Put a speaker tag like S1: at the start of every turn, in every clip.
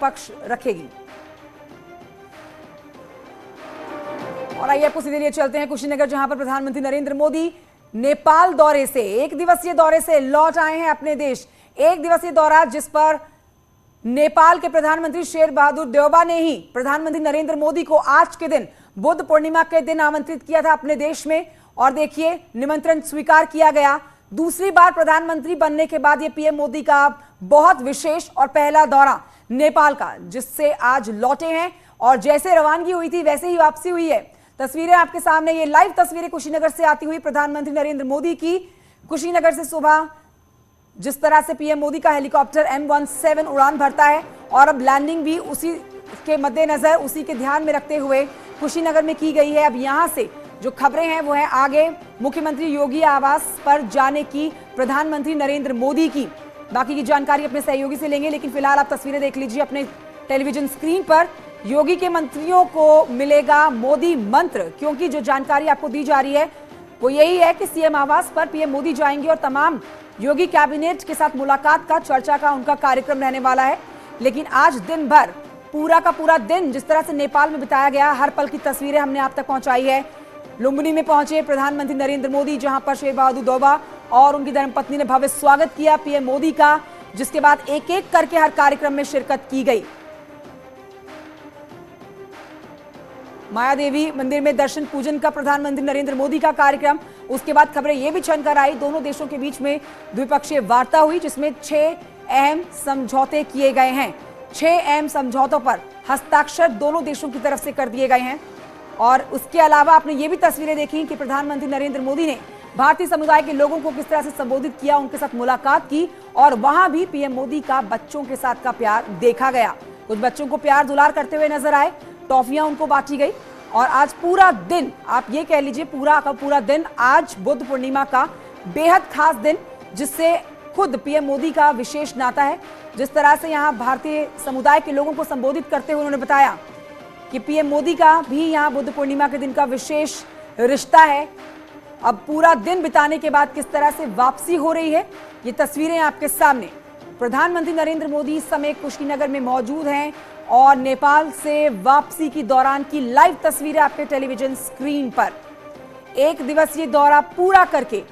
S1: पक्ष रखेगी। और आइए आपको सीधे लिए चलते हैं कुशीनगर, जहां पर प्रधानमंत्री नरेंद्र मोदी नेपाल दौरे से, एक दिवसीय दौरे से लौट आए हैं अपने देश। एक दिवसीय दौरा जिस पर नेपाल के प्रधानमंत्री शेर बहादुर देउबा ने ही प्रधानमंत्री नरेंद्र मोदी को आज के दिन, बुद्ध पूर्णिमा के दिन आमंत्रित किया था अपने देश में। और देखिए, निमंत्रण स्वीकार किया गया। दूसरी बार प्रधानमंत्री बनने के बाद ये पीएम मोदी का बहुत विशेष और पहला दौरा नेपाल का, जिससे आज लौटे हैं। और जैसे रवानगी हुई थी वैसे ही वापसी हुई है। तस्वीरें आपके सामने, ये लाइव तस्वीरें कुशीनगर से आती हुई प्रधानमंत्री नरेंद्र मोदी की। कुशीनगर से सुबह जिस तरह से पीएम मोदी का हेलीकॉप्टर M17 उड़ान भरता है और अब लैंडिंग भी उसी के मद्देनजर, उसी के ध्यान में रखते हुए कुशीनगर में की गई है। अब यहां से जो खबरें हैं वो है आगे मुख्यमंत्री योगी आवास पर जाने की प्रधानमंत्री नरेंद्र मोदी की। बाकी की जानकारी अपने सहयोगी से लेंगे, लेकिन फिलहाल आप तस्वीरें देख लीजिए अपने टेलीविजन स्क्रीन पर। योगी के मंत्रियों को मिलेगा मोदी मंत्र, क्योंकि जो जानकारी आपको दी जा रही है वो यही है कि सीएम आवास पर पीएम मोदी जाएंगे और तमाम योगी कैबिनेट के साथ मुलाकात का, चर्चा का उनका कार्यक्रम रहने वाला है। लेकिन आज दिन भर, पूरा का पूरा दिन जिस तरह से नेपाल में बिताया गया, हर पल की तस्वीरें हमने आप तक पहुंचाई है। लुम्बिनी में पहुंचे प्रधानमंत्री नरेंद्र मोदी, जहां पर शेर बहादुर देउबा और उनकी धर्मपत्नी ने भव्य स्वागत किया पीएम मोदी का, जिसके बाद एक एक करके हर कार्यक्रम में शिरकत की गई। माया देवी मंदिर में दर्शन पूजन का प्रधानमंत्री नरेंद्र मोदी का कार्यक्रम। उसके बाद खबरें ये भी छनकर आई, दोनों देशों के बीच में द्विपक्षीय वार्ता हुई, जिसमें 6 अहम समझौते किए गए हैं। 6 अहम समझौतों पर हस्ताक्षर दोनों देशों की तरफ से कर दिए गए हैं। और उसके अलावा आपने ये भी तस्वीरें देखी कि प्रधानमंत्री नरेंद्र मोदी ने भारतीय समुदाय के लोगों को किस तरह से संबोधित किया, उनके साथ मुलाकात की। और वहां भी पीएम मोदी का बच्चों के साथ का प्यार देखा गया। कुछ बच्चों को प्यार दुलार करते हुए नजर आए, टॉफियां उनको बांटी गई। और आज पूरा दिन, आप ये कह लीजिए पूरा का पूरा दिन, आज बुद्ध पूर्णिमा का बेहद खास दिन, जिससे खुद पीएम मोदी का विशेष नाता है। जिस तरह से यहाँ भारतीय समुदाय के लोगों को संबोधित करते हुए उन्होंने बताया कि पीएम मोदी का भी यहाँ बुद्ध पूर्णिमा के दिन का विशेष रिश्ता है। अब पूरा दिन बिताने के बाद किस तरह से वापसी हो रही है, ये तस्वीरें आपके सामने। प्रधानमंत्री नरेंद्र मोदी इस समय कुशीनगर में मौजूद हैं और नेपाल से वापसी की दौरान की लाइव तस्वीरें आपके टेलीविजन स्क्रीन पर। एक दिवसीय दौरा पूरा करके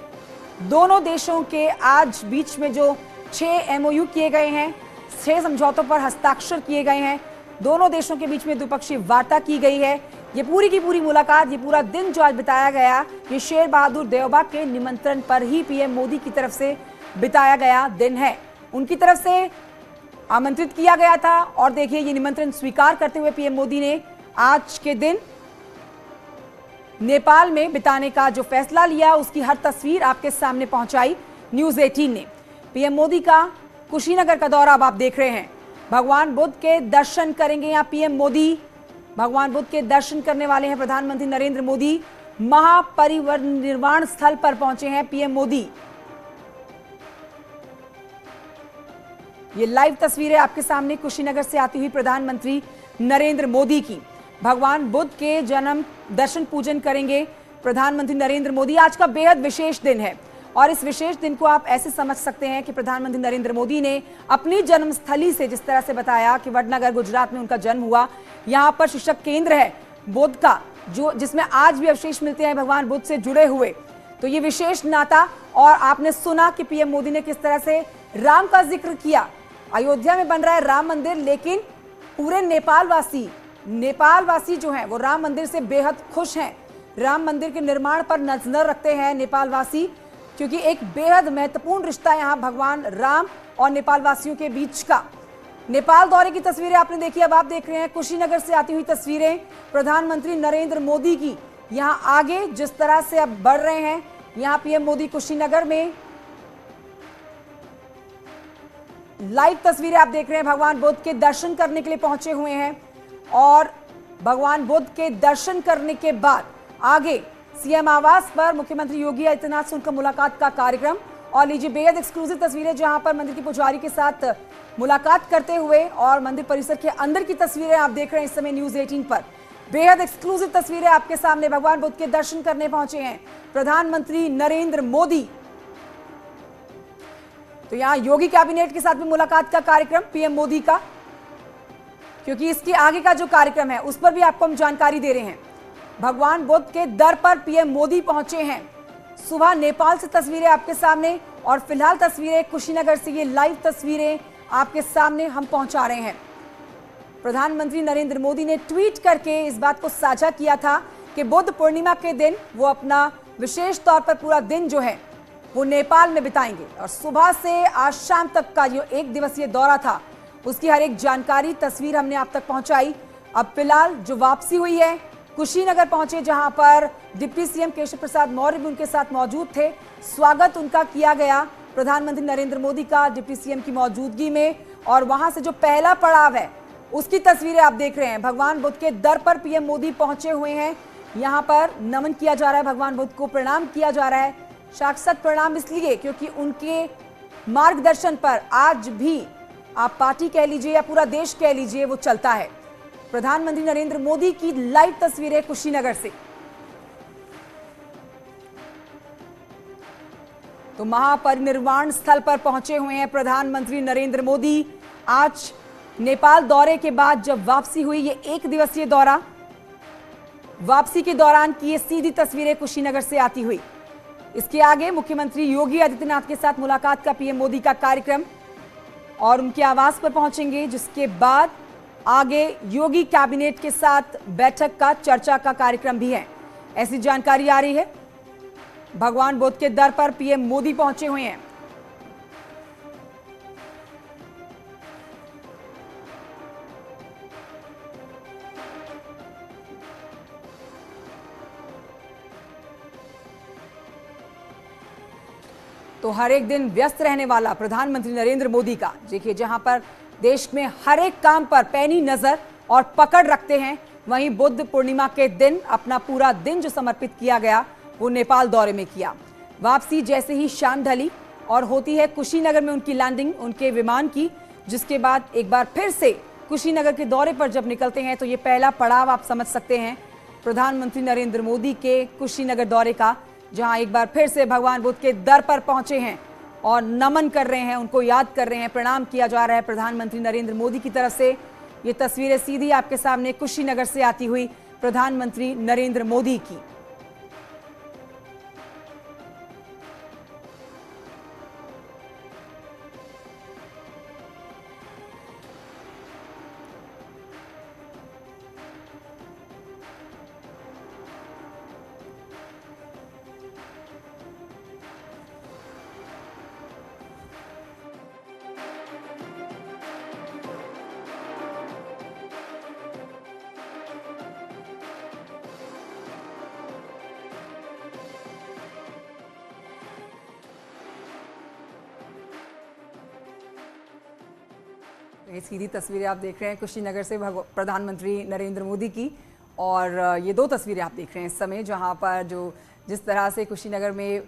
S1: दोनों देशों के आज बीच में जो 6 MOU किए गए हैं, 6 समझौतों पर हस्ताक्षर किए गए हैं, दोनों देशों के बीच में द्विपक्षीय वार्ता की गई है। ये पूरी की पूरी मुलाकात, ये पूरा दिन जो आज बिताया गया, ये शेर बहादुर देउबा के निमंत्रण पर ही पीएम मोदी की तरफ से बिताया गया दिन है। उनकी तरफ से आमंत्रित किया गया था और देखिए, ये निमंत्रण स्वीकार करते हुए पीएम मोदी ने आज के दिन नेपाल में बिताने का जो फैसला लिया, उसकी हर तस्वीर आपके सामने पहुंचाई न्यूज़ 18 ने। पीएम मोदी का कुशीनगर का दौरा अब आप देख रहे हैं। भगवान बुद्ध के दर्शन करेंगे यहाँ पीएम मोदी। भगवान बुद्ध के दर्शन करने वाले हैं प्रधानमंत्री नरेंद्र मोदी। महापरिनिर्वाण स्थल पर पहुंचे हैं पीएम मोदी। ये लाइव तस्वीरें आपके सामने कुशीनगर से आती हुई प्रधानमंत्री नरेंद्र मोदी की। भगवान बुद्ध के जन्म दर्शन पूजन करेंगे प्रधानमंत्री नरेंद्र मोदी। आज का बेहद विशेष दिन है और इस विशेष दिन को आप ऐसे समझ सकते हैं कि प्रधानमंत्री नरेंद्र मोदी ने अपनी जन्मस्थली से, जिस तरह से बताया कि वडनगर गुजरात में उनका जन्म हुआ, यहाँ पर शिक्षक केंद्र है बुद्ध का, जो जिसमें आज भी अवशेष मिलते हैं भगवान बुद्ध से जुड़े हुए। तो ये विशेष नाता। और आपने सुना कि पीएम मोदी ने किस तरह से राम का जिक्र किया। अयोध्या में बन रहा है राम मंदिर, लेकिन पूरे नेपाल वासी जो हैं वो राम मंदिर से बेहद खुश हैं। राम मंदिर के निर्माण पर नजर रखते हैं नेपाल वासी, क्योंकि एक बेहद महत्वपूर्ण रिश्ता यहाँ भगवान राम और नेपाल वासियों के बीच का। नेपाल दौरे की तस्वीरें आपने देखी, अब आप देख रहे हैं कुशीनगर से आती हुई तस्वीरें प्रधानमंत्री नरेंद्र मोदी की। यहाँ आगे जिस तरह से अब बढ़ रहे हैं, यहाँ पीएम मोदी कुशीनगर में लाइव तस्वीरें आप देख रहे हैं। भगवान बुद्ध के दर्शन करने के लिए पहुंचे हुए हैं और भगवान बुद्ध के दर्शन करने के बाद आगे सीएम आवास पर मुख्यमंत्री योगी आदित्यनाथ से उनका मुलाकात का कार्यक्रम। और लीजिए बेहद एक्सक्लूसिव तस्वीरें, जहां पर मंदिर के पुजारी के साथ मुलाकात करते हुए और मंदिर परिसर के अंदर की तस्वीरें आप देख रहे हैं इस समय न्यूज़ 18 पर। बेहद एक्सक्लूसिव तस्वीरें आपके सामने। भगवान बुद्ध के दर्शन करने पहुंचे हैं प्रधानमंत्री नरेंद्र मोदी। तो यहां योगी कैबिनेट के साथ भी मुलाकात का कार्यक्रम पीएम मोदी का। क्योंकि इसके आगे का जो कार्यक्रम है उस पर भी आपको हम जानकारी दे रहे हैं। भगवान बुद्ध के दर पर पीएम मोदी पहुंचे हैं। सुबह नेपाल से तस्वीरें आपके सामने, और फिलहाल तस्वीरें कुशीनगर से, ये लाइव तस्वीरें आपके सामने हम पहुंचा रहे हैं। प्रधानमंत्री नरेंद्र मोदी ने ट्वीट करके इस बात को साझा किया था कि बुद्ध पूर्णिमा के दिन वो अपना विशेष तौर पर पूरा दिन जो है वो नेपाल में बिताएंगे, और सुबह से आज शाम तक का जो 1 दिवसीय दौरा था उसकी हर एक जानकारी, तस्वीर हमने आप तक पहुंचाई। अब फिलहाल जो वापसी हुई है, कुशीनगर पहुंचे, जहां पर डिप्टी सीएम केशव प्रसाद मौर्य भी उनके साथ मौजूद थे। स्वागत उनका किया गया प्रधानमंत्री नरेंद्र मोदी का डिप्टी सीएम की मौजूदगी में, और वहां से जो पहला पड़ाव है उसकी तस्वीरें आप देख रहे हैं। भगवान बुद्ध के दर पर पीएम मोदी पहुंचे हुए हैं। यहाँ पर नमन किया जा रहा है, भगवान बुद्ध को प्रणाम किया जा रहा है। साक्षात प्रणाम इसलिए क्योंकि उनके मार्गदर्शन पर आज भी आप पार्टी कह लीजिए या पूरा देश कह लीजिए वो चलता है। प्रधानमंत्री नरेंद्र मोदी की लाइव तस्वीरें कुशीनगर से। तो महापरिनिर्वाण स्थल पर पहुंचे हुए हैं प्रधानमंत्री नरेंद्र मोदी। आज नेपाल दौरे के बाद जब वापसी हुई, ये 1 दिवसीय दौरा, वापसी के दौरान की ये सीधी तस्वीरें कुशीनगर से आती हुई। इसके आगे मुख्यमंत्री योगी आदित्यनाथ के साथ मुलाकात का पीएम मोदी का कार्यक्रम, और उनके आवास पर पहुंचेंगे, जिसके बाद आगे योगी कैबिनेट के साथ बैठक का, चर्चा का कार्यक्रम भी है, ऐसी जानकारी आ रही है। भगवान बुद्ध के दर पर पीएम मोदी पहुंचे हुए हैं। तो हर एक दिन व्यस्त रहने वाला प्रधानमंत्री नरेंद्र मोदी का, देखिए जहां पर देश में हर एक काम पर पैनी नजर और पकड़ रखते हैं, वहीं बुद्ध पूर्णिमा के दिन अपना पूरा दिन जो समर्पित किया गया वो नेपाल दौरे में किया। वापसी जैसे ही शाम ढली और होती है कुशीनगर में उनकी लैंडिंग उनके विमान की, जिसके बाद एक बार फिर से कुशीनगर के दौरे पर जब निकलते हैं तो ये पहला पड़ाव आप समझ सकते हैं प्रधानमंत्री नरेंद्र मोदी के कुशीनगर दौरे का, जहां एक बार फिर से भगवान बुद्ध के दर पर पहुंचे हैं और नमन कर रहे हैं, उनको याद कर रहे हैं, प्रणाम किया जा रहा है प्रधानमंत्री नरेंद्र मोदी की तरफ से। ये तस्वीरें सीधी आपके सामने कुशीनगर से आती हुई प्रधानमंत्री नरेंद्र मोदी की। ये सीधी तस्वीरें आप देख रहे हैं कुशीनगर से प्रधानमंत्री नरेंद्र मोदी की, और ये 2 तस्वीरें आप देख रहे हैं इस समय, जहां पर जिस तरह से कुशीनगर में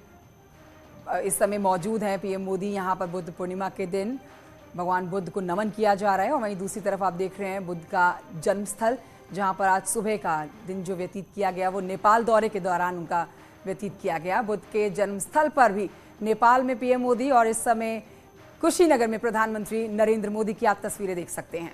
S1: इस समय मौजूद हैं पीएम मोदी। यहां पर बुद्ध पूर्णिमा के दिन भगवान बुद्ध को नमन किया जा रहा है, और वहीं दूसरी तरफ आप देख रहे हैं बुद्ध का जन्मस्थल, जहां पर आज सुबह का दिन जो व्यतीत किया गया वो नेपाल दौरे के दौरान उनका व्यतीत किया गया। बुद्ध के जन्मस्थल पर भी नेपाल में पीएम मोदी, और इस समय कुशीनगर में प्रधानमंत्री नरेंद्र मोदी की आप तस्वीरें देख सकते हैं।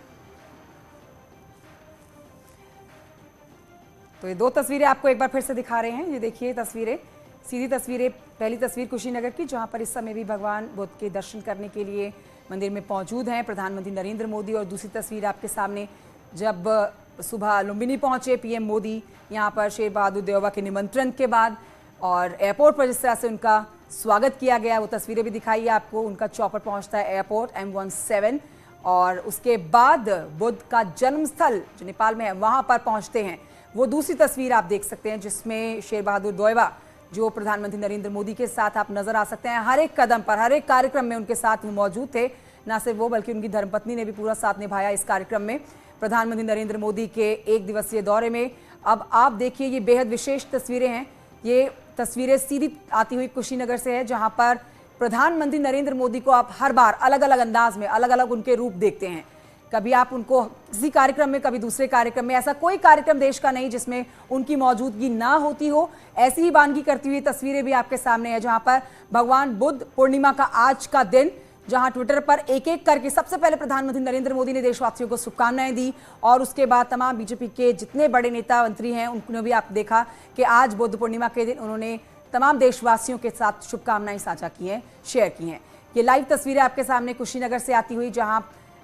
S1: तो ये 2 तस्वीरें आपको एक बार फिर से दिखा रहे हैं। ये देखिए तस्वीरें, सीधी तस्वीरें। पहली तस्वीर कुशीनगर की, जहां पर इस समय भी भगवान बुद्ध के दर्शन करने के लिए मंदिर में मौजूद हैं प्रधानमंत्री नरेंद्र मोदी, और दूसरी तस्वीर आपके सामने जब सुबह लुम्बिनी पहुंचे पीएम मोदी, यहां पर शेर बहादुर देवबा के निमंत्रण के बाद, और एयरपोर्ट पर जिस तरह से उनका स्वागत किया गया वो तस्वीरें भी दिखाई आपको। उनका चॉपर पहुंचता है एयरपोर्ट M17, और उसके बाद बुद्ध का जन्मस्थल जो नेपाल में है वहां पर पहुंचते हैं। वो दूसरी तस्वीर आप देख सकते हैं, जिसमें शेर बहादुर देवबा जो प्रधानमंत्री नरेंद्र मोदी के साथ आप नजर आ सकते हैं। हर एक कदम पर, हर एक कार्यक्रम में उनके साथ वो मौजूद थे। ना सिर्फ वो, बल्कि उनकी धर्मपत्नी ने भी पूरा साथ निभाया इस कार्यक्रम में, प्रधानमंत्री नरेंद्र मोदी के 1 दिवसीय दौरे में। अब आप देखिए, ये बेहद विशेष तस्वीरें हैं। ये तस्वीरें सीधी आती हुई कुशीनगर से है, जहां पर प्रधानमंत्री नरेंद्र मोदी को आप हर बार अलग अलग अंदाज में, अलग अलग उनके रूप देखते हैं। कभी आप उनको किसी कार्यक्रम में, कभी दूसरे कार्यक्रम में, ऐसा कोई कार्यक्रम देश का नहीं जिसमें उनकी मौजूदगी ना होती हो। ऐसी ही वानगी करती हुई तस्वीरें भी आपके सामने है, जहां पर भगवान बुद्ध पूर्णिमा का आज का दिन जहां ट्विटर पर एक एक करके सबसे पहले प्रधानमंत्री नरेंद्र मोदी ने देशवासियों को शुभकामनाएं दी और उसके बाद तमाम बीजेपी के जितने बड़े नेता मंत्री हैं उन्होंने भी आप देखा कि आज बुद्ध पूर्णिमा के दिन उन्होंने तमाम देशवासियों के साथ शुभकामनाएं साझा की हैं, शेयर की हैं। ये लाइव तस्वीरें आपके सामने कुशीनगर से आती हुई, जहां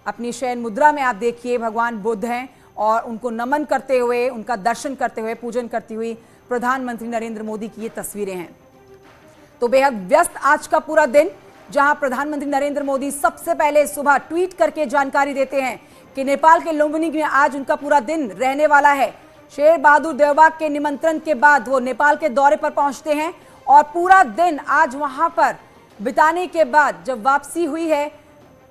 S1: अपनी शयन मुद्रा में आप देखिए भगवान बुद्ध हैं और उनको नमन करते हुए, उनका दर्शन करते हुए, पूजन करती हुई प्रधानमंत्री नरेंद्र मोदी की ये तस्वीरें हैं। तो बेहद व्यस्त आज का पूरा दिन, जहां प्रधानमंत्री नरेंद्र मोदी सबसे पहले सुबह ट्वीट करके जानकारी देते हैं कि नेपाल के लुम्बिनी में आज उनका पूरा दिन रहने वाला है। शेर बहादुर देवबा के निमंत्रण के बाद वो नेपाल के दौरे पर पहुंचते हैं और पूरा दिन आज वहां पर बिताने के बाद जब वापसी हुई है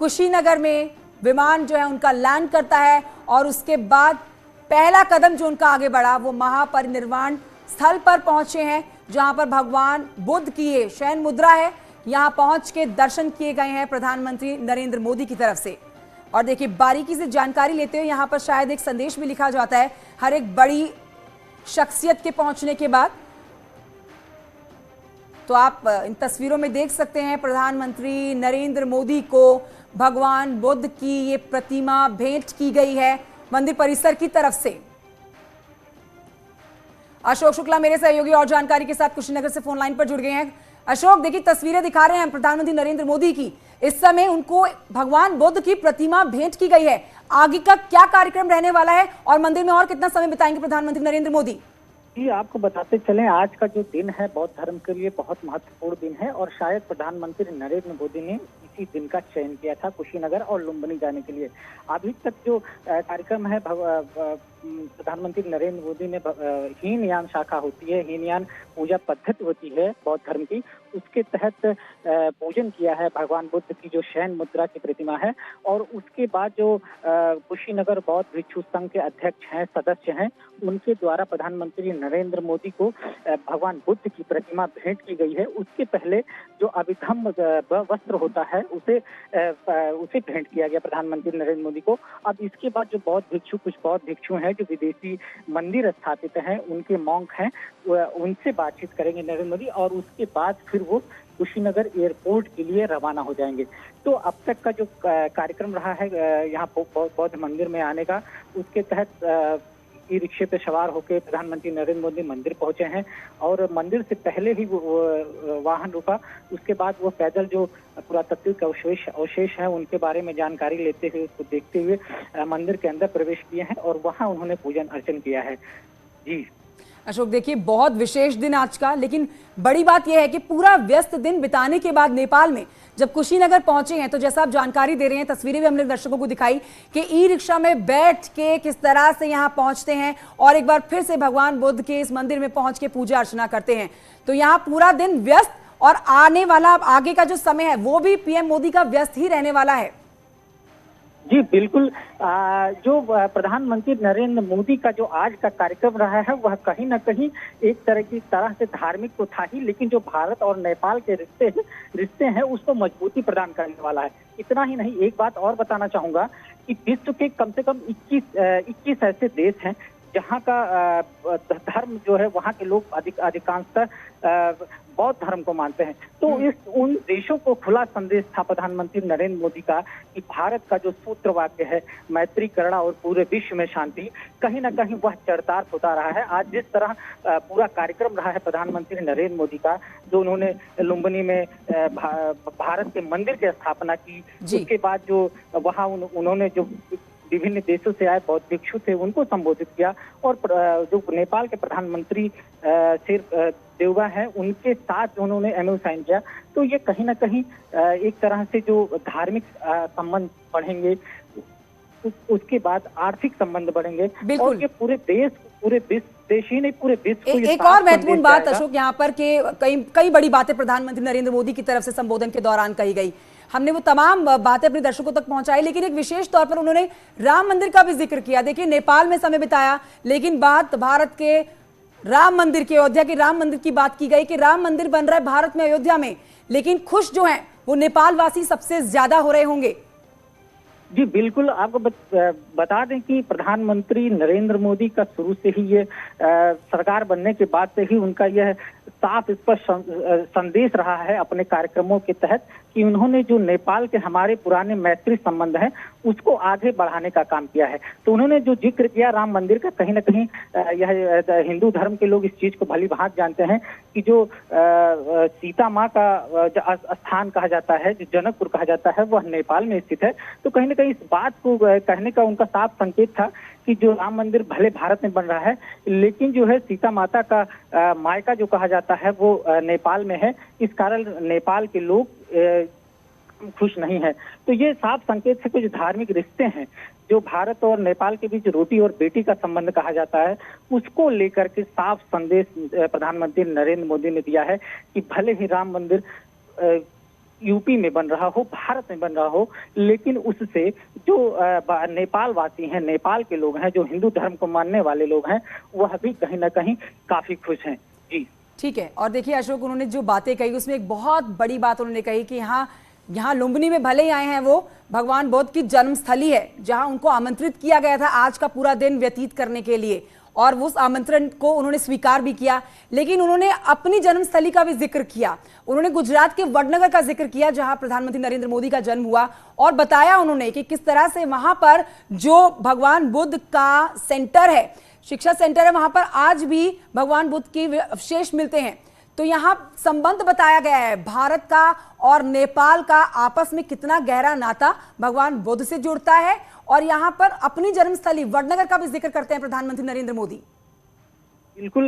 S1: कुशीनगर में, विमान जो है उनका लैंड करता है और उसके बाद पहला कदम जो उनका आगे बढ़ा वो महापरिनिर्वाण स्थल पर पहुंचे हैं, जहां पर भगवान बुद्ध की ये शयन मुद्रा है। यहां पहुंच के दर्शन किए गए हैं प्रधानमंत्री नरेंद्र मोदी की तरफ से। और देखिए बारीकी से जानकारी लेते हुए यहां पर शायद एक संदेश भी लिखा जाता है हर एक बड़ी शख्सियत के पहुंचने के बाद। तो आप इन तस्वीरों में देख सकते हैं प्रधानमंत्री नरेंद्र मोदी को भगवान बुद्ध की ये प्रतिमा भेंट की गई है मंदिर परिसर की तरफ से। अशोक शुक्ला मेरे सहयोगी और जानकारी के साथ कुशीनगर से फोन लाइन पर जुड़ गए हैं। अशोक, देखिए तस्वीरें दिखा रहे हैं प्रधानमंत्री नरेंद्र मोदी की, इस समय उनको भगवान बुद्ध की प्रतिमा भेंट की गई है। आगे का क्या कार्यक्रम रहने वाला है और मंदिर में और कितना समय बिताएंगे प्रधानमंत्री नरेंद्र मोदी?
S2: जी, आपको बताते चलें आज का जो दिन है बौद्ध धर्म के लिए बहुत महत्वपूर्ण दिन है और शायद प्रधानमंत्री नरेंद्र मोदी ने इसी दिन का चयन किया था कुशीनगर और लुम्बिनी जाने के लिए। अभी तक जो कार्यक्रम है प्रधानमंत्री नरेंद्र मोदी ने हीनयान शाखा होती है, हीनयान पूजा पद्धति होती है बौद्ध धर्म की, उसके तहत पूजन किया है भगवान बुद्ध की जो शयन मुद्रा की प्रतिमा है। और उसके बाद जो कुशीनगर बौद्ध भिक्षु संघ के अध्यक्ष हैं, सदस्य हैं, उनके द्वारा प्रधानमंत्री नरेंद्र मोदी को भगवान बुद्ध की प्रतिमा भेंट की गई है। उसके पहले जो अभिधम्म वस्त्र होता है उसे भेंट किया गया प्रधानमंत्री नरेंद्र मोदी को। अब इसके बाद जो कुछ बौद्ध भिक्षु हैं जो विदेशी मंदिर स्थापित हैं, उनके मॉन्क हैं, उनसे बातचीत करेंगे नरेंद्र मोदी और उसके बाद फिर वो कुशीनगर एयरपोर्ट के लिए रवाना हो जाएंगे। तो अब तक का जो कार्यक्रम रहा है यहाँ बौद्ध मंदिर में आने का, उसके तहत ई रिक्शे पे सवार होकर प्रधानमंत्री नरेंद्र मोदी मंदिर पहुंचे हैं और मंदिर से पहले ही वो वाहन रुका। उसके बाद वो पैदल जो पुरातत्विक अवशेष हैं उनके बारे में जानकारी लेते हुए, उसको देखते हुए मंदिर के अंदर प्रवेश किए हैं और वहां उन्होंने पूजन अर्चन किया है। जी
S1: अशोक, देखिए बहुत विशेष दिन आज का, लेकिन बड़ी बात यह है कि पूरा व्यस्त दिन बिताने के बाद नेपाल में जब कुशीनगर पहुंचे हैं तो जैसा आप जानकारी दे रहे हैं, तस्वीरें भी हमने दर्शकों को दिखाई कि ई रिक्शा में बैठ के किस तरह से यहां पहुंचते हैं और एक बार फिर से भगवान बुद्ध के इस मंदिर में पहुंच के पूजा अर्चना करते हैं। तो यहां पूरा दिन व्यस्त और आने वाला आगे का जो समय है वो भी पीएम मोदी का व्यस्त ही रहने वाला है।
S2: जी बिल्कुल, जो प्रधानमंत्री नरेंद्र मोदी का जो आज का कार्यक्रम रहा है वह कहीं ना कहीं एक तरह से धार्मिक तो था ही, लेकिन जो भारत और नेपाल के रिश्ते हैं उसको मजबूती प्रदान करने वाला है। इतना ही नहीं, एक बात और बताना चाहूंगा कि विश्व के कम से कम 21 ऐसे देश हैं जहाँ का धर्म जो है वहाँ के लोग अधिकांशतः बौद्ध धर्म को मानते हैं। तो उन देशों को खुला संदेश था प्रधानमंत्री नरेंद्र मोदी का कि भारत का जो सूत्र वाक्य है मैत्री, करुणा और पूरे विश्व में शांति, कहीं ना कहीं वह चरितार्थ होता रहा है। आज जिस तरह पूरा कार्यक्रम रहा है प्रधानमंत्री नरेंद्र मोदी का, जो उन्होंने लुम्बिनी में भारत के मंदिर की स्थापना की, उसके बाद जो वहाँ उन्होंने जो विभिन्न देशों से आए बौद्ध भिक्षु थे उनको संबोधित किया और जो नेपाल के प्रधानमंत्री शेर देवबा हैं उनके साथ उन्होंने एमओयू साइन किया। तो ये कहीं ना कहीं एक तरह से जो धार्मिक संबंध बढ़ेंगे, उसके बाद आर्थिक संबंध बढ़ेंगे और ये पूरे देश ही नहीं पूरे विश्व को
S1: एक और महत्वपूर्ण बात अशोक यहाँ पर कि कई बड़ी बातें प्रधानमंत्री नरेंद्र मोदी की तरफ से संबोधन के दौरान कही गई, हमने वो तमाम बातें अपने दर्शकों तक पहुंचाई, लेकिन एक विशेष तौर पर उन्होंने राम मंदिर का भी जिक्र किया। देखिए नेपाल में समय बिताया, लेकिन बात भारत के राम मंदिर की, अयोध्या के राम मंदिर की बात की गई कि राम मंदिर बन रहा है भारत में, अयोध्या में, लेकिन खुश जो हैं वो नेपाल वासी सबसे ज्यादा हो रहे होंगे।
S2: जी बिल्कुल, आपको बता दें कि प्रधानमंत्री नरेंद्र मोदी का शुरू से ही ये सरकार बनने के बाद से ही उनका यह साफ स्पष्ट संदेश रहा है अपने कार्यक्रमों के तहत कि उन्होंने जो नेपाल के हमारे पुराने मैत्री संबंध हैं उसको आगे बढ़ाने का काम किया है। तो उन्होंने जो जिक्र किया राम मंदिर का, कहीं ना कहीं यह हिंदू धर्म के लोग इस चीज को भली भांति जानते हैं कि जो सीता माँ का स्थान कहा जाता है, जो जनकपुर कहा जाता है, वह नेपाल में स्थित है। तो कहीं ना कहीं इस बात को कहने का उनका साफ संकेत था कि जो राम मंदिर भले भारत में बन रहा है, लेकिन जो है सीता माता का मायका जो कहा जाता है वो नेपाल में है। इस कारण नेपाल के लोग खुश नहीं है। तो ये साफ संकेत से कुछ धार्मिक रिश्ते हैं जो भारत और नेपाल के बीच रोटी और बेटी का संबंध कहा जाता है, उसको लेकर के साफ संदेश प्रधानमंत्री नरेंद्र मोदी ने दिया है कि भले ही राम मंदिर यूपी में बन रहा हो, भारत में बन रहा हो, लेकिन उससे जो नेपाल वासी हैं, नेपाल के लोग हैं, जो हिंदू धर्म को मानने वाले लोग हैं, वह भी कहीं ना कहीं काफी खुश हैं। जी
S1: ठीक है। और देखिए अशोक, उन्होंने जो बातें कही उसमें एक बहुत बड़ी बात उन्होंने कही कि यहाँ लुम्बिनी में भले ही आए हैं, वो भगवान बुद्ध की जन्मस्थली है जहां उनको आमंत्रित किया गया था आज का पूरा दिन व्यतीत करने के लिए, और उस आमंत्रण को उन्होंने स्वीकार भी किया। लेकिन उन्होंने अपनी जन्मस्थली का भी जिक्र किया। उन्होंने गुजरात के वडनगर का जिक्र किया जहां प्रधानमंत्री नरेंद्र मोदी का जन्म हुआ, और बताया उन्होंने कि किस तरह से वहां पर जो भगवान बुद्ध का सेंटर है, शिक्षा सेंटर है, वहां पर आज भी भगवान बुद्ध के अवशेष मिलते हैं। तो यहाँ संबंध बताया गया है भारत का और नेपाल का, आपस में कितना गहरा नाता भगवान बुद्ध से जुड़ता है। और यहाँ पर अपनी जन्मस्थली वडनगर का भी जिक्र करते हैं प्रधानमंत्री नरेंद्र मोदी।
S2: बिल्कुल,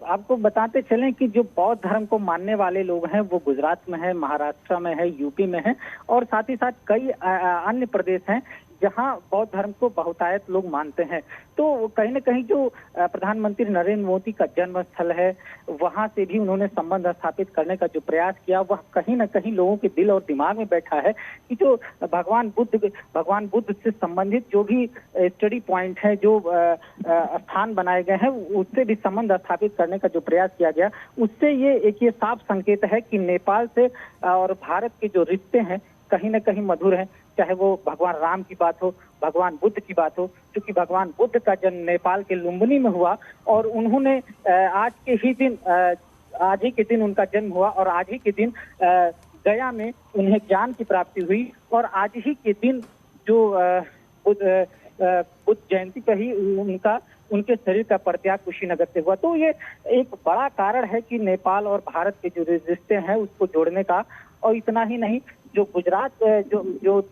S2: आपको बताते चलें कि जो बौद्ध धर्म को मानने वाले लोग हैं वो गुजरात में है, महाराष्ट्र में है, यूपी में है, और साथ ही साथ कई अन्य प्रदेश हैं जहां बौद्ध धर्म को बहुतायत लोग मानते हैं। तो कहीं ना कहीं जो प्रधानमंत्री नरेंद्र मोदी का जन्म स्थल है, वहां से भी उन्होंने संबंध स्थापित करने का जो प्रयास किया, वह कहीं ना कहीं लोगों के दिल और दिमाग में बैठा है कि जो भगवान बुद्ध से संबंधित जो भी स्टडी पॉइंट है, जो स्थान बनाए गए हैं, उससे भी संबंध स्थापित करने का जो प्रयास किया गया, उससे ये साफ संकेत है कि नेपाल से और भारत के जो रिश्ते हैं कहीं ना कहीं मधुर हैं। चाहे वो भगवान राम की बात हो, भगवान बुद्ध की बात हो, क्योंकि भगवान बुद्ध का जन्म नेपाल के लुम्बिनी में हुआ, और उन्होंने आज ही के दिन उनका जन्म हुआ, और आज ही के दिन गया में उन्हें ज्ञान की प्राप्ति हुई, और आज ही के दिन जो बुद्ध जयंती पर ही उनके शरीर का परित्याग कुशीनगर से हुआ। तो ये एक बड़ा कारण है कि नेपाल और भारत के जो रिश्ते हैं उसको जोड़ने का। और इतना ही नहीं, जो गुजरात जो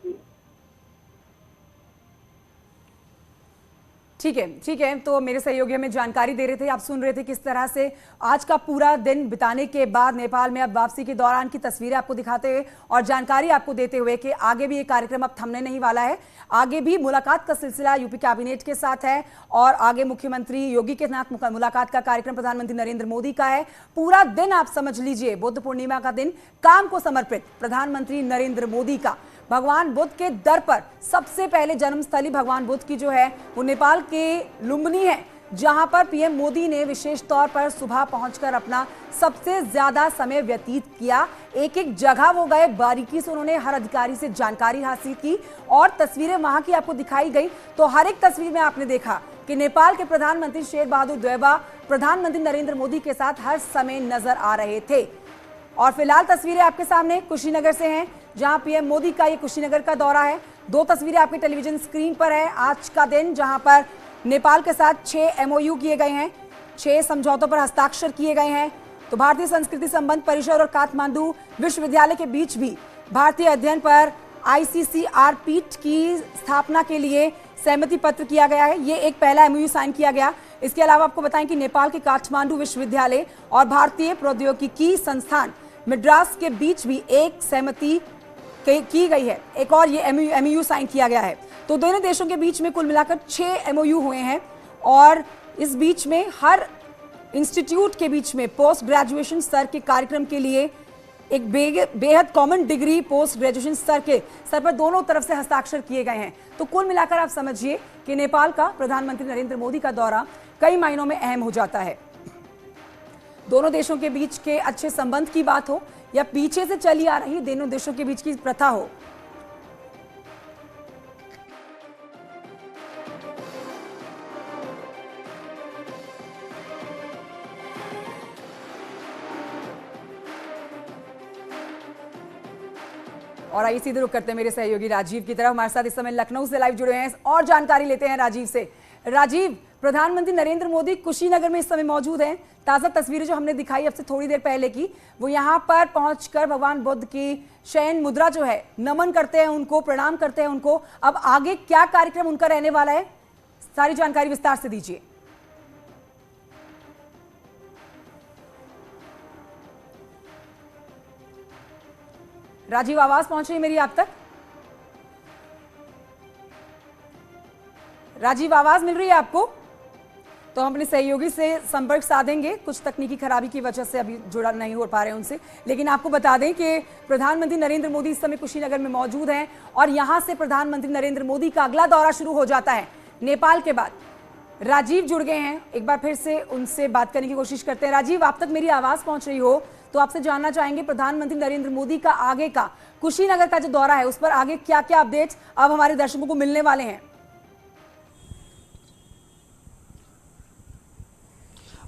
S1: ठीक है। तो मेरे सहयोगी हमें जानकारी दे रहे थे, आप सुन रहे थे किस तरह से आज का पूरा दिन बिताने के बाद नेपाल में अब वापसी के दौरान की तस्वीरें आपको दिखाते हुए और जानकारी आपको देते हुए कि आगे भी ये कार्यक्रम अब थमने नहीं वाला है। आगे भी मुलाकात का सिलसिला यूपी कैबिनेट के साथ है, और आगे मुख्यमंत्री योगी के साथ मुलाकात का कार्यक्रम प्रधानमंत्री नरेंद्र मोदी का है। पूरा दिन आप समझ लीजिए बुद्ध पूर्णिमा का दिन काम को समर्पित प्रधानमंत्री नरेंद्र मोदी का। भगवान बुद्ध के दर पर सबसे पहले जन्मस्थली भगवान बुद्ध की जो है वो नेपाल के लुम्बिनी है, जहां पर पीएम मोदी ने विशेष तौर पर सुबह पहुंचकर अपना सबसे ज्यादा समय व्यतीत किया। एक एक जगह वो गए, बारीकी से उन्होंने हर अधिकारी से जानकारी हासिल की, और तस्वीरें वहां की आपको दिखाई गई। तो हर एक तस्वीर में आपने देखा कि नेपाल के प्रधानमंत्री शेर बहादुर देउबा प्रधानमंत्री नरेंद्र मोदी के साथ हर समय नजर आ रहे थे। और फिलहाल तस्वीरें आपके सामने कुशीनगर से हैं, जहां पीएम मोदी का ये कुशीनगर का दौरा है। 2 तस्वीरें आपके टेलीविजन स्क्रीन पर है। आज का दिन जहां पर नेपाल के साथ 6 MOU किए गए हैं, 6 समझौतों पर हस्ताक्षर किए गए हैं। तो भारतीय संस्कृति संबंध परिषद और काठमांडू विश्वविद्यालय के बीच भी भारतीय अध्ययन पर ICCR पीठ की स्थापना के लिए सहमति पत्र किया गया है। ये एक पहला MOU साइन किया गया। इसके अलावा आपको बताएं कि नेपाल के काठमांडू विश्वविद्यालय और भारतीय प्रौद्योगिकी संस्थान मद्रास के बीच भी एक सहमति की गई है। एक और ये MOU साइन किया गया है। तो दोनों देशों के बीच में कुल मिलाकर 6 MOU हुए हैं, और इस बीच में हर इंस्टीट्यूट के बीच में पोस्ट ग्रेजुएशन स्तर के कार्यक्रम के लिए एक बेहद कॉमन डिग्री पोस्ट ग्रेजुएशन स्तर पर दोनों तरफ से हस्ताक्षर किए गए हैं। तो कुल मिलाकर आप समझिए कि नेपाल का प्रधानमंत्री नरेंद्र मोदी का दौरा कई मायनों में अहम हो जाता है। दोनों देशों के बीच के अच्छे संबंध की बात हो या पीछे से चली आ रही दोनों देशों के बीच की प्रथा हो, और आइए सीधे रुक करते हैं मेरे सहयोगी राजीव की तरफ। हमारे साथ इस समय लखनऊ से लाइव जुड़े हैं और जानकारी लेते हैं राजीव से। राजीव, प्रधानमंत्री नरेंद्र मोदी कुशीनगर में इस समय मौजूद हैं। ताजा तस्वीरें जो हमने दिखाई अब से थोड़ी देर पहले की, वो यहाँ पर पहुंचकर भगवान बुद्ध की शयन मुद्रा जो है नमन करते हैं उनको, प्रणाम करते हैं उनको। अब आगे क्या कार्यक्रम उनका रहने वाला है, सारी जानकारी विस्तार से दीजिए। राजीव, आवाज पहुंच रही है मेरी आप तक? राजीव, आवाज मिल रही है आपको? तो हम अपने सहयोगी से संपर्क साधेंगे, कुछ तकनीकी खराबी की वजह से अभी जुड़ा नहीं हो पा रहे हैं उनसे। लेकिन आपको बता दें कि प्रधानमंत्री नरेंद्र मोदी इस समय कुशीनगर में मौजूद हैं और यहां से प्रधानमंत्री नरेंद्र मोदी का अगला दौरा शुरू हो जाता है नेपाल के बाद। राजीव जुड़ गए हैं, एक बार फिर से उनसे बात करने की कोशिश करते हैं। राजीव, आप तक मेरी आवाज पहुंच रही हो तो आपसे जानना चाहेंगे प्रधानमंत्री नरेंद्र मोदी का आगे का कुशीनगर का जो दौरा है उस पर आगे क्या क्या अपडेट्स अब हमारे दर्शकों को मिलने वाले हैं?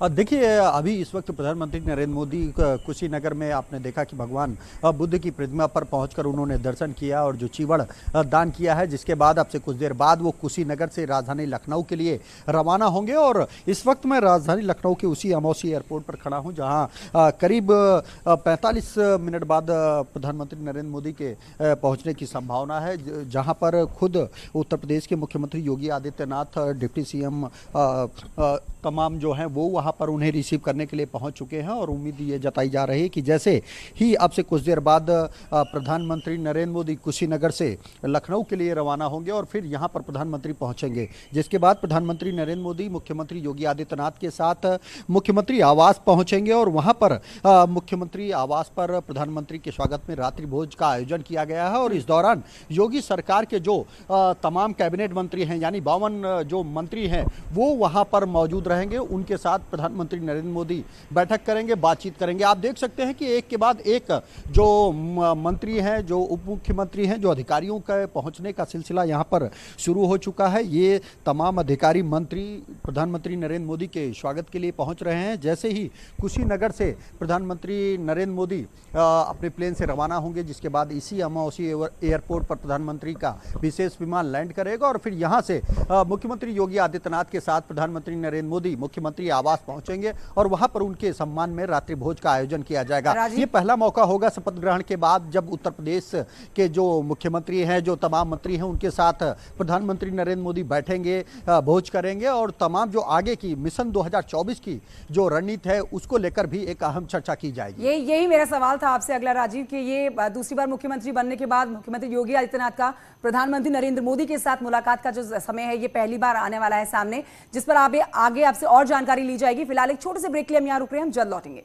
S3: देखिए, अभी इस वक्त प्रधानमंत्री नरेंद्र मोदी कुशीनगर में आपने देखा कि भगवान बुद्ध की प्रतिमा पर पहुंचकर उन्होंने दर्शन किया और जो चीवड़ दान किया है, जिसके बाद अब से कुछ देर बाद वो कुशीनगर से राजधानी लखनऊ के लिए रवाना होंगे। और इस वक्त मैं राजधानी लखनऊ के उसी अमौसी एयरपोर्ट पर खड़ा हूं, जहां करीब 45 मिनट बाद प्रधानमंत्री नरेंद्र मोदी के पहुंचने की संभावना है, जहां पर खुद उत्तर प्रदेश के मुख्यमंत्री योगी आदित्यनाथ, डिप्टी सीएम तमाम जो हैं वो वहाँ पर उन्हें रिसीव करने के लिए पहुँच चुके हैं। और उम्मीद ये जताई जा रही है कि जैसे ही अब से कुछ देर बाद प्रधानमंत्री नरेंद्र मोदी कुशीनगर से लखनऊ के लिए रवाना होंगे और फिर यहाँ पर प्रधानमंत्री पहुँचेंगे, जिसके बाद प्रधानमंत्री नरेंद्र मोदी मुख्यमंत्री योगी आदित्यनाथ के साथ मुख्यमंत्री आवास पहुँचेंगे और वहाँ पर मुख्यमंत्री आवास पर प्रधानमंत्री के स्वागत में रात्रि भोज का आयोजन किया गया है। और इस दौरान योगी सरकार के जो तमाम कैबिनेट मंत्री हैं, यानी 52 जो मंत्री हैं, वो वहाँ पर मौजूद रहेंगे। उनके साथ प्रधानमंत्री नरेंद्र मोदी बैठक करेंगे, बातचीत करेंगे। आप देख सकते हैं कि एक के बाद एक जो मंत्री हैं, जो उप मुख्यमंत्री हैं, जो अधिकारियों का पहुंचने का सिलसिला यहां पर शुरू हो चुका है। ये तमाम अधिकारी मंत्री प्रधानमंत्री नरेंद्र मोदी के स्वागत के लिए पहुंच रहे हैं। जैसे ही कुशीनगर से प्रधानमंत्री नरेंद्र मोदी अपने प्लेन से रवाना होंगे, जिसके बाद इसी अमौसी एयरपोर्ट पर प्रधानमंत्री का विशेष विमान लैंड करेगा और फिर यहां से मुख्यमंत्री योगी आदित्यनाथ के साथ प्रधानमंत्री नरेंद्र मोदी मुख्यमंत्री आवास पहुंचेंगे और वहां पर उनके सम्मान में रात्रि भोज का आयोजन किया जाएगा। ये पहला मौका होगा शपथ ग्रहण के बाद, जब उत्तर प्रदेश के जो मुख्यमंत्री हैं, जो तमाम मंत्री हैं, उनके साथ प्रधानमंत्री नरेंद्र मोदी बैठेंगे, भोज करेंगे और तमाम जो आगे की मिशन 2024 की जो रणनीति है उसको लेकर भी एक अहम चर्चा की जाएगी।
S1: यही मेरा सवाल था आपसे अगला राजीव, कि ये दूसरी बार मुख्यमंत्री बनने के बाद मुख्यमंत्री योगी आदित्यनाथ का प्रधानमंत्री नरेंद्र मोदी के साथ मुलाकात का जो समय है, ये पहली बार आने वाला है सामने, जिस पर आगे आपसे और जानकारी ली जाएगी। फिलहाल एक छोटे से ब्रेक के लिए हम यहाँ रुक रहे हैं, हम जल्द लौटेंगे।